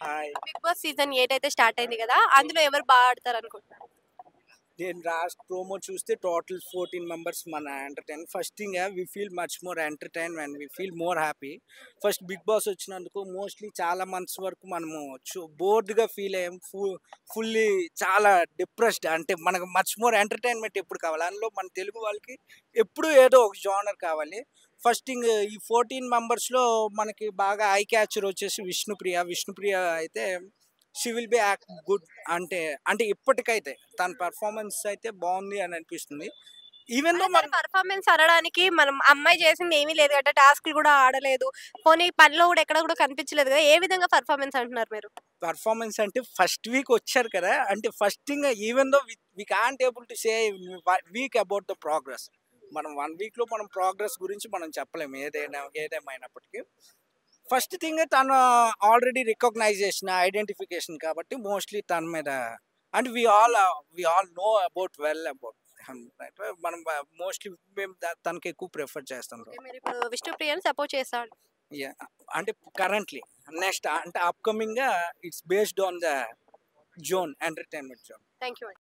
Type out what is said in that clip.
Hi. Big boss season 8 అయితే start అయింది కదా! అందులో ఎవరు ఆడతారు అనుకుంటున్నారు? నేను లాస్ట్ ప్రోమో చూస్తే టోటల్ 14 మెంబర్స్ మన entertain. First thing we feel much more entertain and we feel more happy. First Bigg Boss వచ్చినందుకు మోస్ట్‌లీ చాలా మంత్స్ వరకు మనము బోర్డ్‌గా ఫీల్ అయ్యాం. ఫుల్లీ చాలా డిప్రెస్డ్, అంటే మనకు మచ్ మోర్ ఎంటర్‌టైన్‌మెంట్ ఎప్పుడు కావాలి. అందులో మన తెలుగు వాళ్ళకి ఎప్పుడూ ఏదో ఒక జోనర్ కావాలి. ఫస్ట్ థింగ్ ఈ 14 మెంబర్స్‌లో మనకి బాగా ఐ క్యాచర్ వచ్చేసి విష్ణుప్రియ. విష్ణుప్రియ అయితే she will be act good. అంటే అంటే ఇప్పటికైతే తన పెర్ఫార్మెన్స్ అయితే బాగుంది అని అనిపిస్తుంది. ఈవెన్ దో అంటే తన మనం పర్ఫార్మెన్స్ అనడానికి మనం అమ్మాయి చేసింది ఏమీ లేదు కదా! టాస్క్‌లు కూడా ఆడలేదు. పోనీ పనిలో కూడా ఎక్కడ కూడా కనిపించలేదు కదా! ఏ విధంగా పర్ఫార్మెన్స్ అంటున్నారు మీరు? పెర్ఫార్మెన్స్ అంటే ఫస్ట్ వీక్ వచ్చారు కదా, అంటే first thing even though we can't able to say week about the progress. మనం 1 వీక్లో మనం ప్రోగ్రెస్ గురించి మనం చెప్పలేము ఏదేమైనప్పటికీ. ఫస్ట్ థింగ్ తను ఆల్రెడీ రికగ్నైజేషన్ ఐడెంటిఫికేషన్ కాబట్టి మోస్ట్లీ తన మీద, అంటే we all know about well about మనం మోస్ట్లీ మేము తనకి ఎక్కువ ప్రిఫర్ చేస్తాం. ఓకే. మీరిప్పుడు విష్ణుప్రియని సపోర్ట్ చేస్తా యా, అంటే కరెంట్లీ నెక్స్ట్ అంటే అప్కమింగ్ గా it's based on the zone entertainment zone. Thank you.